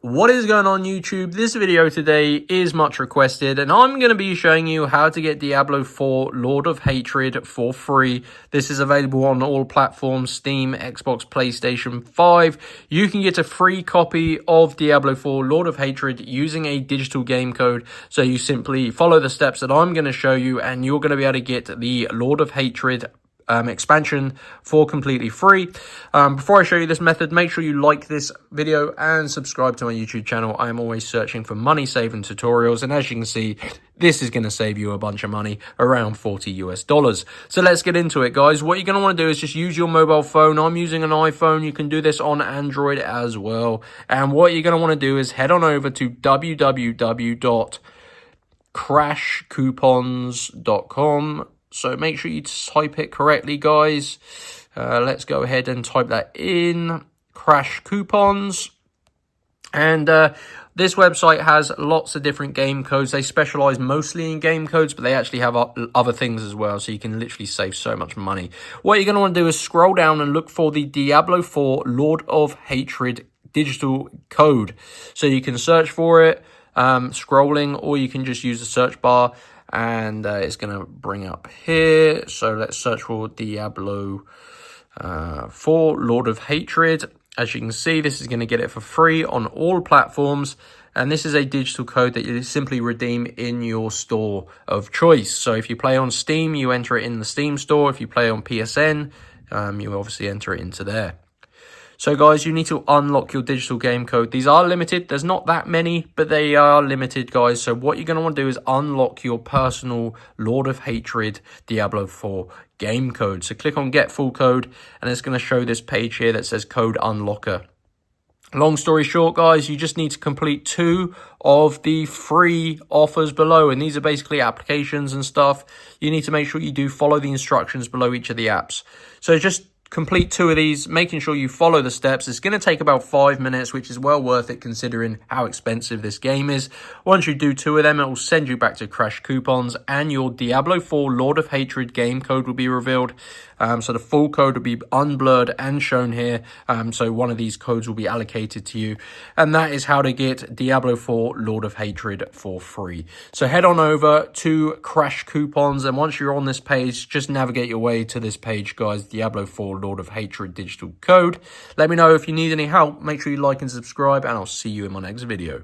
What is going on YouTube? This video today is much requested and I'm going to be showing you how to get Diablo 4 Lord of Hatred for free. This is available on all platforms, Steam, Xbox, PlayStation 5. You can get a free copy of Diablo 4 Lord of Hatred using a digital game code. So you simply follow the steps that I'm going to show you and you're going to be able to get the Lord of Hatred expansion for completely free. Before I show you this method, make sure you like this video and subscribe to my YouTube channel. I am always searching for money saving tutorials, and as you can see, this is going to save you a bunch of money, around $40 US. So let's get into it, guys. What you're going to want to do is just use your mobile phone. I'm using an iPhone. You can do this on Android as well. And what you're going to want to do is head on over to www.crashcoupons.com. So make sure you type it correctly, guys. Let's go ahead and type that in, Crash Coupons. And this website has lots of different game codes. They specialize mostly in game codes, but they actually have other things as well. So you can literally save so much money. What you're going to want to do is scroll down and look for the Diablo 4 Lord of Hatred digital code. So you can search for it, scrolling, or you can just use the search bar. And it's going to bring up here. So let's search for Diablo 4 Lord of Hatred. As you can see, this is going to get it for free on all platforms. And this is a digital code that you simply redeem in your store of choice. So if you play on Steam, you enter it in the Steam store. If you play on PSN, you obviously enter it into there. So guys, you need to unlock your digital game code. These are limited. There's not that many, but they are limited, guys. So what you're going to want to do is unlock your personal Lord of Hatred Diablo 4 game code. So click on Get Full Code, and it's going to show this page here that says Code Unlocker. Long story short, guys, you just need to complete 2 of the free offers below. And these are basically applications and stuff. You need to make sure you do follow the instructions below each of the apps. So just complete 2 of these, making sure you follow the steps. It's going to take about 5 minutes, which is well worth it considering how expensive this game is. Once you do 2 of them, it will send you back to Crash Coupons and your Diablo 4 Lord of Hatred game code will be revealed. So the full code will be unblurred and shown here. So one of these codes will be allocated to you. And that is how to get Diablo 4 Lord of Hatred for free. So head on over to Crash Coupons. And once you're on this page, just navigate your way to this page, guys. Diablo 4 Lord of Hatred digital code. Let me know if you need any help. Make sure you like and subscribe, and I'll see you in my next video.